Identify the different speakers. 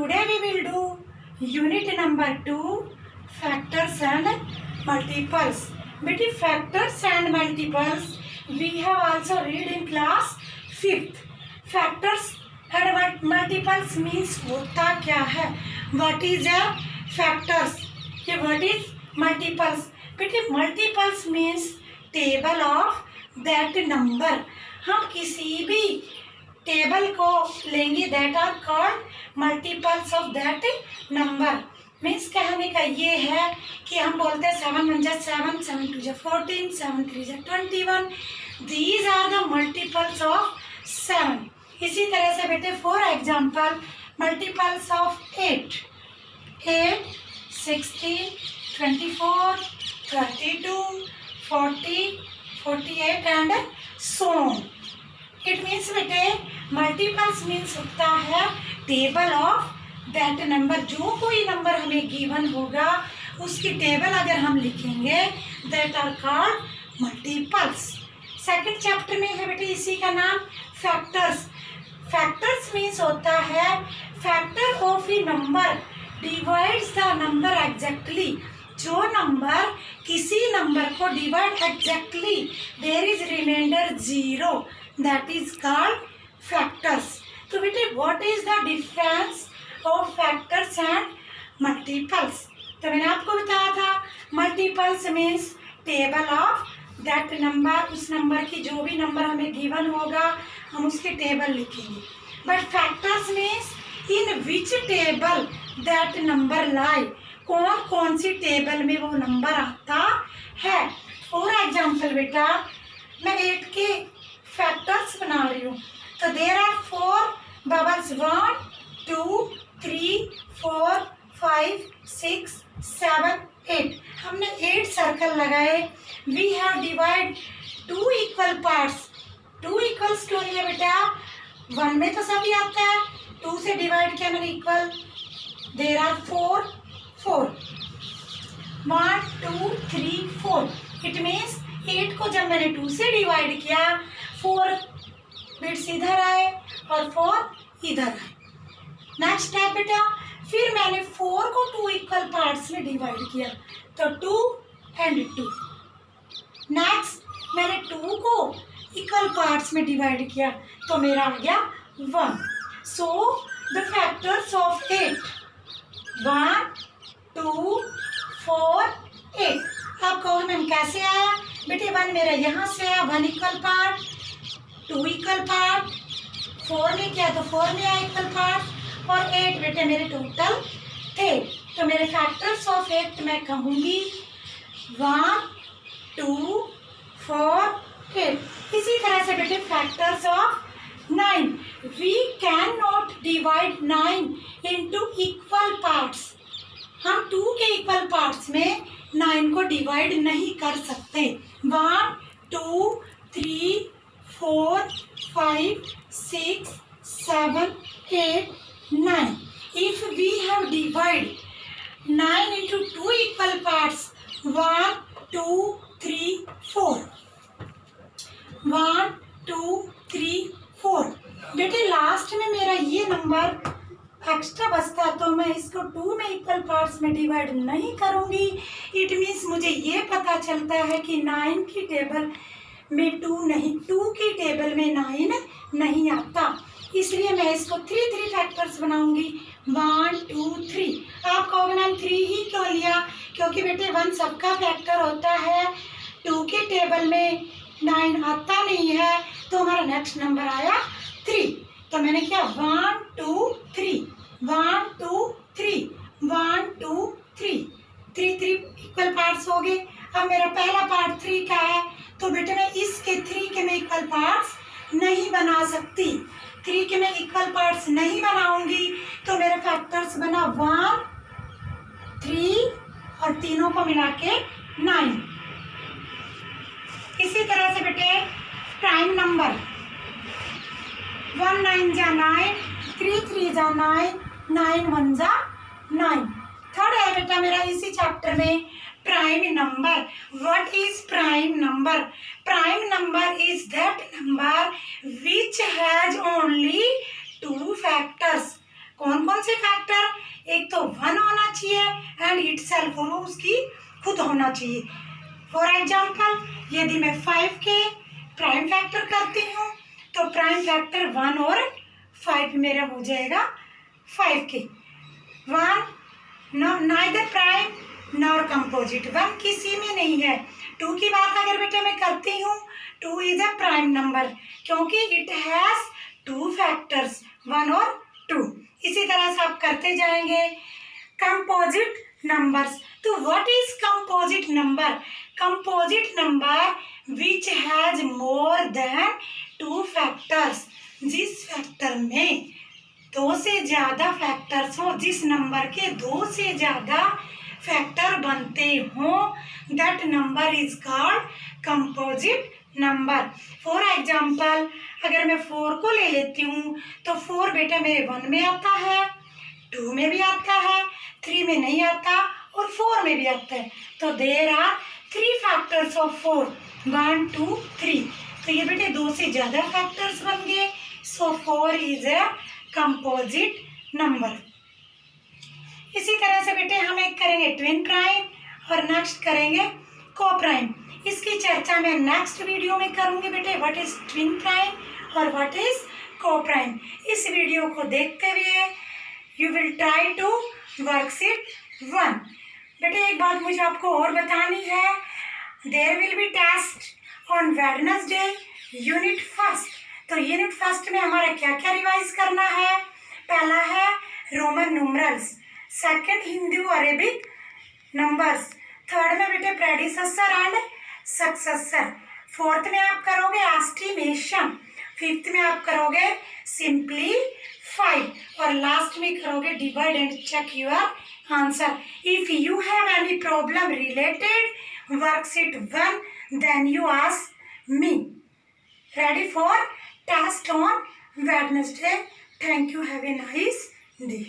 Speaker 1: Today we will do unit number 2, factors and multiples. Between factors and multiples we have also read in class 5th. Factors and multiples means होता क्या है? What is a factors? What is multiples? Between multiples means table of that number. हम किसी भी table को लेंगे that are called multiples of that number. Means कहने का ये है कि हम बोलते हैं 7 1 जा 7, 7 2 जा 14, 7 3 जा 21. These are the multiples of 7. इसी तरह से बेटे for example multiples of 8, 16, 24, 32, 40, 48 and so on. It means बेटे मल्टीपल्स मीन्स होता है टेबल ऑफ दैट नंबर. जो कोई नंबर हमें गिवन होगा उसकी टेबल अगर हम लिखेंगे that are called multiples. Second chapter में है बेटे इसी का नाम फैक्टर्स. फैक्टर्स मीन्स होता है factor of a number divides the number exactly. जो नंबर किसी नंबर को divide exactly there is remainder 0, that is called factors. तो बेटे what is the difference of factors and multiples? तो मैंने आपको बताया था multiples means table of that number. उस नंबर की जो भी नंबर हमें गिवन होगा हम उसकी टेबल लिखेंगे. but factors means in which table that number lie. कौन कौन सी टेबल में वो नंबर आता है. फॉर एग्जाम्पल बेटा मैं 8 के फैक्टर्स बना रही हूँ तो देर आर 4 बबल्स 1 2 3 4 5 6 7 8. हमने 8 सर्कल लगाए. We have divide 2 equal parts. 2 equals क्यों लिया बेटा? 1 में तो सभी आता है. 2 से डिवाइड किया मैंने equal. There are 4 4 1 2 3 4. It means 8 को जब मैंने 2 से डिवाइड किया 4 बिट्स इधर आए और 4 इधर आए. नेक्स्ट स्टेप बेटा फिर मैंने 4 को 2 इक्वल पार्ट्स में डिवाइड किया तो 2 एंड 2. नेक्स्ट मैंने 2 को इक्वल पार्ट्स में डिवाइड किया तो मेरा आ गया 1. So the factors of 8 1 2 4 8. आप कहोगे मैम कैसे आया? बेटे 1 मेरा यहाँ से आया 1 इक्वल पार्ट, 2 इक्वल पार्ट, 4 ने किया तो 4 में आया इक्वल पार्ट और 8 बेटे मेरे टोटल थे. तो मेरे फैक्टर्स ऑफ 8 मैं कहूँगी 1 2 4 8. इसी तरह से बेटे factors of 9. We can not divide 9 into equal parts. हम 2 के इक्वल पार्ट्स में 9 को डिवाइड नहीं कर सकते. 1 2 3 4 5 6 7 8 9. If we have divide 9 into 2 equal parts 1 2 3 4 1 2 3 4. बेटे लास्ट में मेरा ये नंबर एक्स्ट्रा बचता तो मैं इसको 2 में इक्वल पार्ट्स में डिवाइड नहीं करूँगी. इट मीन्स मुझे ये पता चलता है कि 9 की टेबल में 2 नहीं, 2 की टेबल में 9 नहीं आता. इसलिए मैं इसको 3 फैक्टर्स बनाऊंगी 1 2 3. आप कहोगे मैम 3 ही क्यों लिया? क्योंकि बेटे 1 सबका फैक्टर होता है. 2 की टेबल में 9 आता नहीं है तो हमारा नेक्स्ट नंबर आया 3. तो मैंने किया 1 2 3 1 2 3 1 2 3 3 इक्वल पार्ट्स हो गए. अब मेरा पहला पार्ट 3 का है तो बेटे मैं इसके 3 के मैं इक्वल पार्ट्स नहीं बना सकती. 3 के मैं इक्वल पार्ट्स नहीं बनाऊंगी तो मेरे फैक्टर्स बना 1 3 और तीनों को मिला के 9. इसी तरह से बेटे प्राइम नंबर 1 9 जा 9 3 3 जा 9 9 1 जा 9. थर्ड है बेटा मेरा इसी चैप्टर में prime number. What is prime number? Prime number is that number which has only 2 factors. कौन कौन से फैक्टर चाहिए एंड इट सेल्फ, और उसकी खुद होना चाहिए। फॉर एग्जाम्पल, यदि मैं 5 के प्राइम फैक्टर करती हूँ तो प्राइम फैक्टर 1 और 5 मेरा हो जाएगा 5 के। 1 नाइदर प्राइम नॉर कंपोजिट, 1 किसी में नहीं है। 2 की बात अगर बेटे मैं करती हूँ, 2 इज अ प्राइम नंबर क्योंकि इट हैज़ 2 फैक्टर्स 1 और 2। इसी तरह से आप करते जाएंगे। कंपोजिट नंबर्स, तो what is composite number? Composite number which has more than 2 factors, जिस फैक्टर में 2 से ज़्यादा फैक्टर्स हो, जिस नंबर के 2 से ज़्यादा फैक्टर बनते हों, that number is called composite number. For example, अगर मैं 4 को ले लेती हूँ तो 4 बेटा मेरे 1 में आता है, 2 में भी आता है, 3 में नहीं आता और 4 में भी आता है। तो देयर आर 3 फैक्टर्स ऑफ 4, 1 2 3। तो ये बेटे 2 से ज़्यादा फैक्टर्स बन गए। सो 4 इज ए कंपोजिट नंबर। इसी तरह से बेटे हम एक करेंगे ट्विन प्राइम और नेक्स्ट करेंगे को प्राइम। इसकी चर्चा मैं नेक्स्ट वीडियो में करूँगी बेटे, व्हाट इज ट्विन प्राइम और व्हाट इज को प्राइम। इस वीडियो को देखते हुए you will try to worksheet 1। बेटे एक बात मुझे आपको और बतानी है, there will be test on Wednesday unit first. तो यूनिट फर्स्ट में हमारा क्या क्या रिवाइज करना है? पहला है Roman numerals, second Hindu Arabic numbers, third में बेटे प्रेडिसेसर एंड सक्सेसर, फोर्थ में आप करोगे एस्टिमेशन, फिफ्थ में आप करोगे सिंपलीफाई और लास्ट में करोगे divide and check your answer. If you have any problem related worksheet 1 then you ask me. Ready for test on Wednesday. Thank you. Have a nice day.